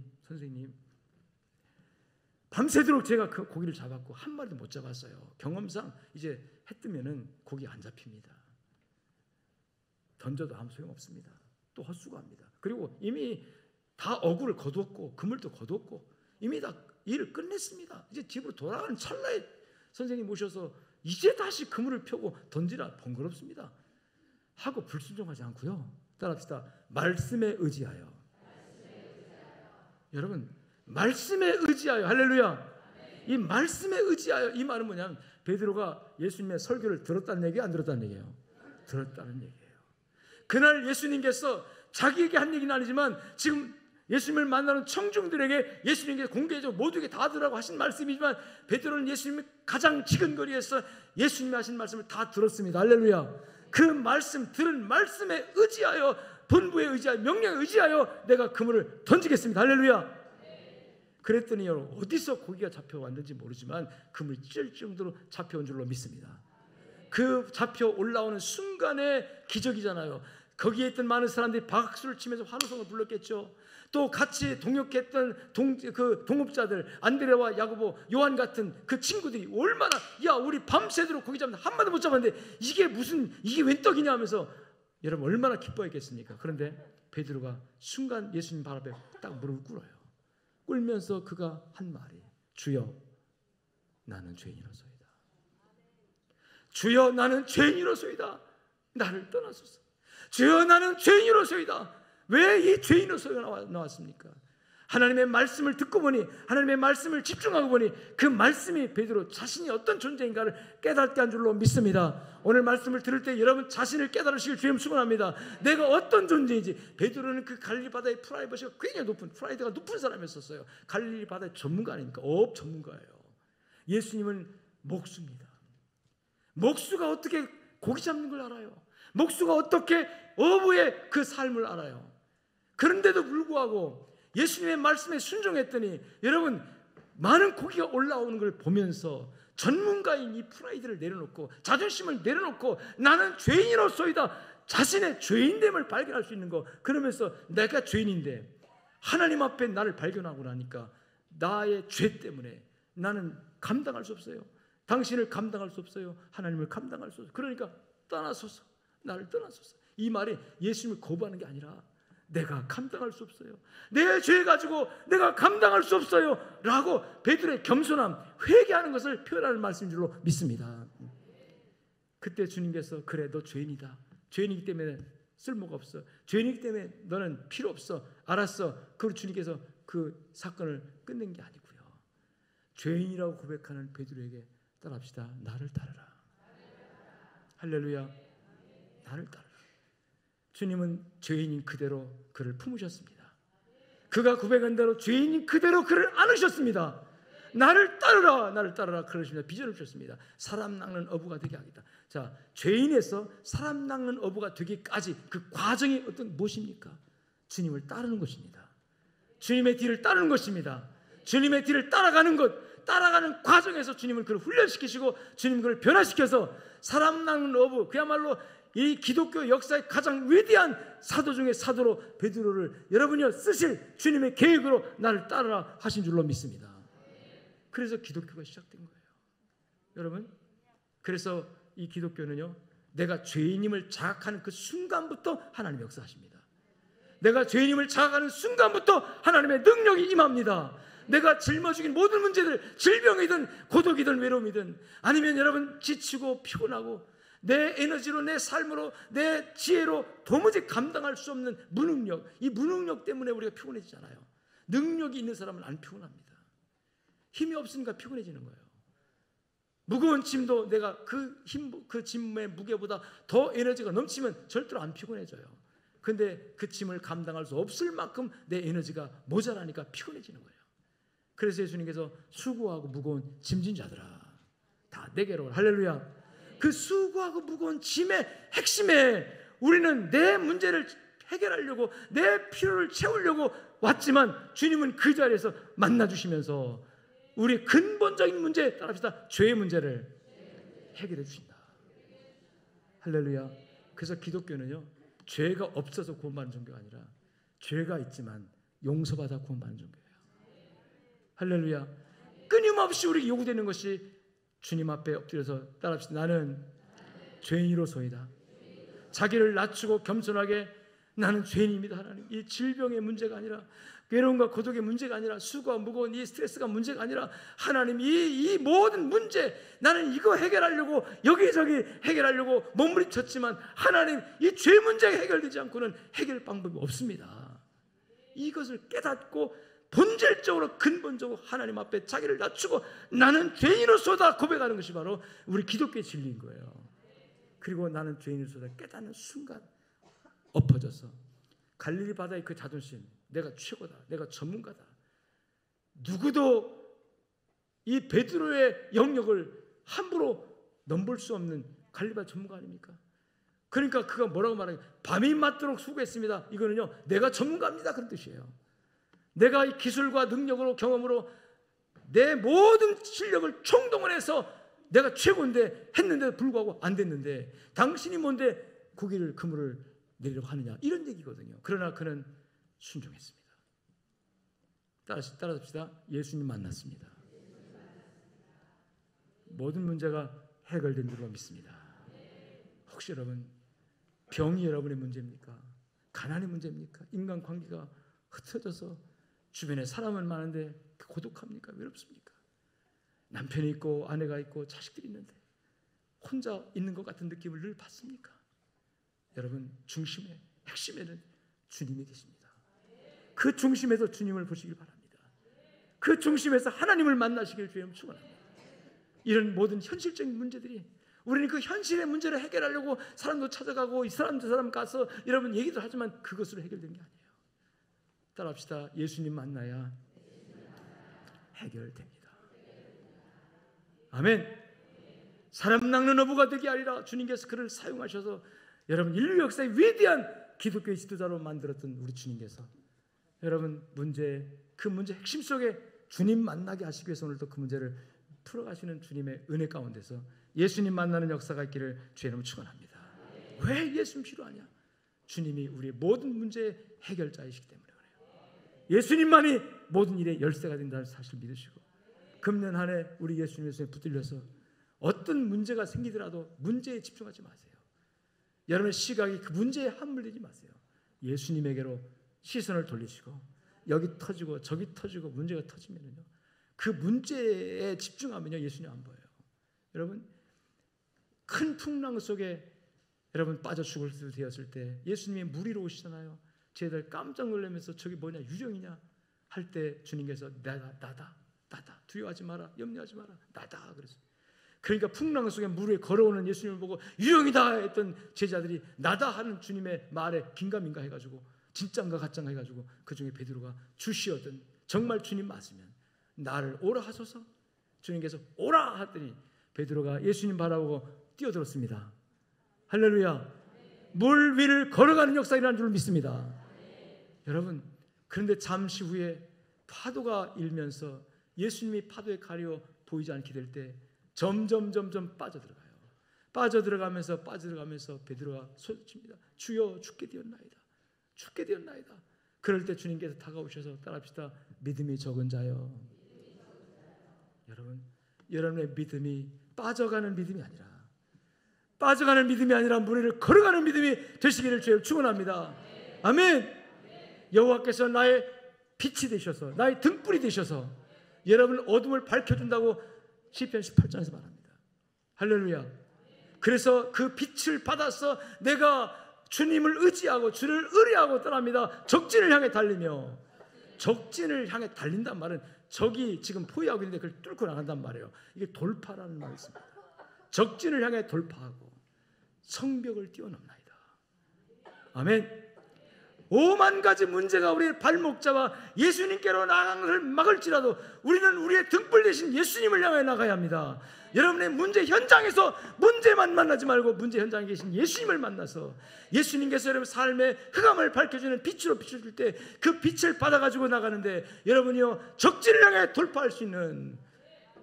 밤새도록 제가 그 고기를 잡았고 한 마리도 못 잡았어요. 경험상 이제 해 뜨면은 고기 안 잡힙니다. 던져도 아무 소용없습니다. 또 헛수고합니다. 그리고 이미 다 어구를 거두었고 그물도 거두었고 이미 다 일을 끝냈습니다. 이제 집으로 돌아가는 찰나에 선생님 모셔서 이제 다시 그물을 펴고 던지라, 번거롭습니다. 하고 불순종하지 않고요. 따라합시다. 말씀에 의지하여. 여러분, 말씀에 의지하여. 할렐루야. 이 말씀에 의지하여, 이 말은 뭐냐면 베드로가 예수님의 설교를 들었다는 얘기예요, 안 들었다는 얘기예요? 들었다는 얘기예요. 그날 예수님께서 자기에게 한 얘기는 아니지만 지금 예수님을 만나는 청중들에게 예수님께서 공개적으로 모두에게 다 들으라고 하신 말씀이지만 베드로는 예수님이 가장 지근거리에서 예수님이 하신 말씀을 다 들었습니다. 할렐루야. 그 말씀, 들은 말씀에 의지하여, 본부에 의지하여, 명령에 의지하여 내가 그물을 던지겠습니다. 할렐루야. 그랬더니 어디서 고기가 잡혀왔는지 모르지만 그물이 찢을 정도로 잡혀온 줄로 믿습니다. 그 잡혀 올라오는 순간의 기적이잖아요. 거기에 있던 많은 사람들이 박수를 치면서 환호성을 불렀겠죠. 또 같이 동역했던 동업자들, 안드레와 야고보, 요한 같은 그 친구들이 얼마나, 야, 우리 밤새도록 고기 잡는데 한 마디 못 잡았는데 이게 웬 떡이냐 하면서 여러분 얼마나 기뻐했겠습니까? 그런데 베드로가 순간 예수님 발 앞에 딱 무릎을 꿇어요. 꿇면서 그가 한 말이, 주여, 나는 죄인이로소이다. 주여, 나는 죄인이로소이다. 나를 떠나소서. 주여, 나는 죄인이로소이다. 왜 이 죄인으로서 나왔습니까? 하나님의 말씀을 듣고 보니, 하나님의 말씀을 집중하고 보니 그 말씀이 베드로 자신이 어떤 존재인가를 깨닫게 한 줄로 믿습니다. 오늘 말씀을 들을 때 여러분 자신을 깨달으시길 주님 축원합니다. 내가 어떤 존재인지. 베드로는 그 갈릴리 바다의 프라이버시가 굉장히 높은, 프라이드가 높은 사람이었어요. 갈릴리 바다의 전문가 아닙니까? 어업 전문가예요. 예수님은 목수입니다. 목수가 어떻게 고기 잡는 걸 알아요. 목수가 어떻게 어부의 그 삶을 알아요. 그런데도 불구하고 예수님의 말씀에 순종했더니 여러분 많은 고기가 올라오는 걸 보면서 전문가인 이 프라이드를 내려놓고 자존심을 내려놓고 나는 죄인으로서이다, 자신의 죄인됨을 발견할 수 있는 거. 그러면서 내가 죄인인데 하나님 앞에 나를 발견하고 나니까 나의 죄 때문에 나는 감당할 수 없어요. 당신을 감당할 수 없어요. 하나님을 감당할 수 없어요. 그러니까 떠나소서, 나를 떠나소서. 이 말이 예수님을 거부하는 게 아니라 내가 감당할 수 없어요. 내 죄 가지고 내가 감당할 수 없어요 라고 베드로의 겸손함, 회개하는 것을 표현하는 말씀인 줄로 믿습니다. 그때 주님께서 그래 너 죄인이다, 죄인이기 때문에 쓸모가 없어, 죄인이기 때문에 너는 필요 없어, 알았어. 그리고 주님께서 그 사건을 끝낸 게 아니고요, 죄인이라고 고백하는 베드로에게 따라합시다. 나를 따르라. 할렐루야. 나를 따르라. 주님은 죄인인 그대로 그를 품으셨습니다. 그가 고백한 대로 죄인인 그대로 그를 안으셨습니다. 나를 따르라, 나를 따르라 그러십니다. 비전을 주셨습니다. 사람 낚는 어부가 되게 하겠다. 자, 죄인에서 사람 낚는 어부가 되기까지 그 과정이 어떤 무엇입니까? 주님을 따르는 것입니다. 주님의 뒤를 따르는 것입니다. 주님의 뒤를 따라가는 것, 따라가는 과정에서 주님은 그를 훈련시키시고 주님은 그를 변화시켜서 사람 낚는 어부, 그야말로 이 기독교 역사의 가장 위대한 사도 중에 사도로 베드로를 여러분이요 쓰실 주님의 계획으로 나를 따르라 하신 줄로 믿습니다. 그래서 기독교가 시작된 거예요. 여러분, 그래서 이 기독교는요, 내가 죄인임을 자각하는 그 순간부터 하나님의 역사하십니다. 내가 죄인임을 자각하는 순간부터 하나님의 능력이 임합니다. 내가 짊어지긴 모든 문제들, 질병이든 고독이든 외로움이든, 아니면 여러분 지치고 피곤하고 내 에너지로, 내 삶으로, 내 지혜로 도무지 감당할 수 없는 무능력, 이 무능력 때문에 우리가 피곤해지잖아요. 능력이 있는 사람은 안 피곤합니다. 힘이 없으니까 피곤해지는 거예요. 무거운 짐도 내가 그 짐의 무게보다 더 에너지가 넘치면 절대로 안 피곤해져요. 근데 그 짐을 감당할 수 없을 만큼 내 에너지가 모자라니까 피곤해지는 거예요. 그래서 예수님께서 수고하고 무거운 짐진 자들아 다 내게로 오라. 할렐루야. 그 수고하고 무거운 짐의 핵심에 우리는 내 문제를 해결하려고, 내 필요를 채우려고 왔지만 주님은 그 자리에서 만나주시면서 우리 근본적인 문제, 따라합시다, 죄의 문제를 해결해 주신다. 할렐루야. 그래서 기독교는요, 죄가 없어서 구원받는 종교가 아니라 죄가 있지만 용서받아 구원받는 종교예요. 할렐루야. 끊임없이 우리에게 요구되는 것이 주님 앞에 엎드려서 따라합시다. 나는 죄인으로소이다. 자기를 낮추고 겸손하게 나는 죄인입니다. 하나님, 이 질병의 문제가 아니라, 외로움과 고독의 문제가 아니라, 수고와 무거운 이 스트레스가 문제가 아니라, 하나님 이 모든 문제, 나는 이거 해결하려고 여기저기 해결하려고 몸부림쳤지만 하나님 이 죄 문제가 해결되지 않고는 해결 방법이 없습니다. 이것을 깨닫고 본질적으로 근본적으로 하나님 앞에 자기를 낮추고 나는 죄인으로서다 고백하는 것이 바로 우리 기독교의 진리인 거예요. 그리고 나는 죄인으로서다 깨닫는 순간 엎어져서 갈릴리 바다의 그 자존심, 내가 최고다, 내가 전문가다, 누구도 이 베드로의 영역을 함부로 넘볼 수 없는 갈릴리 바다 전문가 아닙니까? 그러니까 그가 뭐라고 말하냐, 밤이 맞도록 수고했습니다. 이거는요, 내가 전문가입니다 그런 뜻이에요. 내가 이 기술과 능력으로, 경험으로 내 모든 실력을 총동원해서 내가 최고인데 했는데도 불구하고 안 됐는데 당신이 뭔데 고기를 그물을 내리려고 하느냐, 이런 얘기거든요. 그러나 그는 순종했습니다. 따라합시다. 예수님 만났습니다. 모든 문제가 해결된 줄로 믿습니다. 혹시 여러분 병이 여러분의 문제입니까? 가난의 문제입니까? 인간관계가 흩어져서 주변에 사람은 많은데 고독합니까? 외롭습니까? 남편이 있고 아내가 있고 자식들이 있는데 혼자 있는 것 같은 느낌을 늘 받습니까? 여러분 중심에, 핵심에는 주님이 계십니다. 그 중심에서 주님을 보시길 바랍니다. 그 중심에서 하나님을 만나시길 주님 축원합니다. 이런 모든 현실적인 문제들이, 우리는 그 현실의 문제를 해결하려고 사람도 찾아가고 이 사람 저 사람 가서 여러분 얘기도 하지만 그것으로 해결되는 게 아니에요. 따라합시다. 예수님 만나야 해결됩니다. 아멘. 사람 낚는 어부가 되게 하리라. 주님께서 그를 사용하셔서 여러분 인류 역사의 위대한 기독교의 지도자로 만들었던 우리 주님께서 여러분 그 문제 핵심 속에 주님 만나게 하시기 위해서 오늘도 그 문제를 풀어가시는 주님의 은혜 가운데서 예수님 만나는 역사가 있기를 주의 이름으로 축원합니다. 왜 예수님 필요하냐? 주님이 우리의 모든 문제의 해결자이시기 때문에 그래요. 예수님만이 모든 일의 열쇠가 된다는 사실을 믿으시고 금년 한 해 우리 예수님의 손에 붙들려서 어떤 문제가 생기더라도 문제에 집중하지 마세요. 여러분의 시각이 그 문제에 함몰되지 마세요. 예수님에게로 시선을 돌리시고 여기 터지고 저기 터지고 문제가 터지면요 그 문제에 집중하면요 예수님 안 보여요. 여러분 큰 풍랑 속에 여러분 빠져 죽을 수 되었을 때 예수님이 물 위로 오시잖아요. 제들 깜짝 놀라면서 저기 뭐냐 유령이냐 할 때 주님께서 나다 두려워하지 마라 염려하지 마라 나다 그랬어요. 그러니까 풍랑 속에 물 위에 걸어오는 예수님을 보고 유령이다 했던 제자들이 나다 하는 주님의 말에 긴가민가 해가지고 진짠가 가짠가 해가지고 그 중에 베드로가 주시었던 정말 주님 맞으면 나를 오라 하소서. 주님께서 오라 하더니 베드로가 예수님 바라보고 뛰어들었습니다. 할렐루야. 물 위를 걸어가는 역사가 일어나는 줄 믿습니다. 여러분 그런데 잠시 후에 파도가 일면서 예수님이 파도에 가려 보이지 않게 될 때 점점 빠져들어가요. 빠져들어가면서 베드로가 소리칩니다. 주여 죽게 되었나이다. 그럴 때 주님께서 다가오셔서 따라합시다. 믿음이 적은 자여. 여러분의 믿음이 빠져가는 믿음이 아니라 무리를 걸어가는 믿음이 되시기를 주여 축원합니다. 아멘. 여호와께서 나의 빛이 되셔서 나의 등불이 되셔서 여러분 어둠을 밝혀준다고 시편 18장에서 말합니다. 할렐루야. 그래서 그 빛을 받아서 내가 주님을 의지하고 주를 의뢰하고 떠납니다. 적진을 향해 달리며 적진을 향해 달린단 말은 적이 지금 포위하고 있는데 그걸 뚫고 나간단 말이에요. 이게 돌파라는 말이 있습니다. 적진을 향해 돌파하고 성벽을 뛰어넘나이다. 아멘. 5만 가지 문제가 우리의 발목 잡아 예수님께로 나가는 것을 막을지라도 우리는 우리의 등불 대신 예수님을 향해 나가야 합니다. 여러분의 문제 현장에서 문제만 만나지 말고 문제 현장에 계신 예수님을 만나서 예수님께서 여러분 삶의 흑암을 밝혀주는 빛으로 비춰줄 때 그 빛을 받아가지고 나가는데 여러분이요 적진을 향해 돌파할 수 있는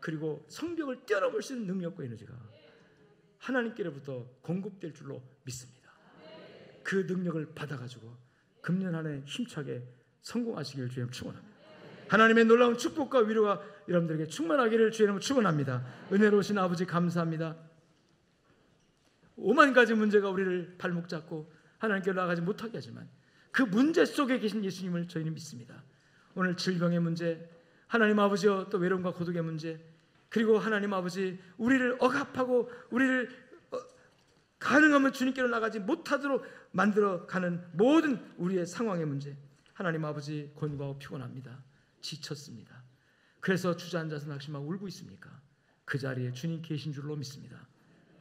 그리고 성벽을 뛰어넘을 수 있는 능력과 에너지가 하나님께로부터 공급될 줄로 믿습니다. 그 능력을 받아가지고 금년 한 해 힘차게 성공하시길 주님 축원합니다. 하나님의 놀라운 축복과 위로가 여러분들에게 충만하기를 주님 축원합니다. 은혜로우신 아버지 감사합니다. 5만 가지 문제가 우리를 발목 잡고 하나님께로 나가지 못하게 하지만 그 문제 속에 계신 예수님을 저희는 믿습니다. 오늘 질병의 문제, 하나님 아버지여 또 외로움과 고독의 문제, 그리고 하나님 아버지 우리를 억압하고 우리를 가능하면 주님께로 나가지 못하도록 만들어가는 모든 우리의 상황의 문제, 하나님 아버지 권고하고 피곤합니다. 지쳤습니다. 그래서 주저앉아서 낙심하고 울고 있습니까? 그 자리에 주님 계신 줄로 믿습니다.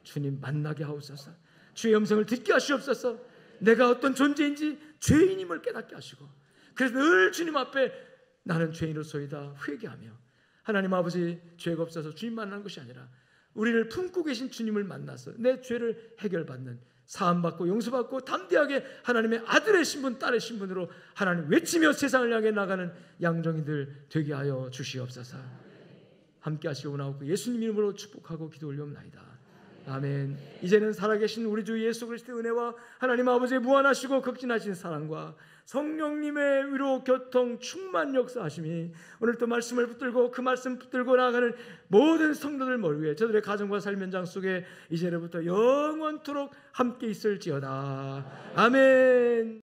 주님 만나게 하옵소서. 주의 음성을 듣게 하시옵소서. 내가 어떤 존재인지 죄인임을 깨닫게 하시고 그래서 늘 주님 앞에 나는 죄인으로서이다 회개하며 하나님 아버지 죄가 없어서 주님 만나는 것이 아니라 우리를 품고 계신 주님을 만나서 내 죄를 해결받는 사함받고 용서받고 담대하게 하나님의 아들의 신분 딸의 신분으로 하나님 외치며 세상을 향해 나가는 양정이들 되게 하여 주시옵소서. 함께 하시고 나오고 예수님 이름으로 축복하고 기도 올려옵나이다. 아멘. 이제는 살아계신 우리 주 예수 그리스도의 은혜와 하나님 아버지의 무한하시고 극진하신 사랑과 성령님의 위로 교통 충만 역사하심이 오늘 또 말씀을 붙들고 그 말씀 붙들고 나아가는 모든 성도들 머리 위에 저들의 가정과 삶 현장 속에 이제부터 영원토록 함께 있을지어다. 아멘.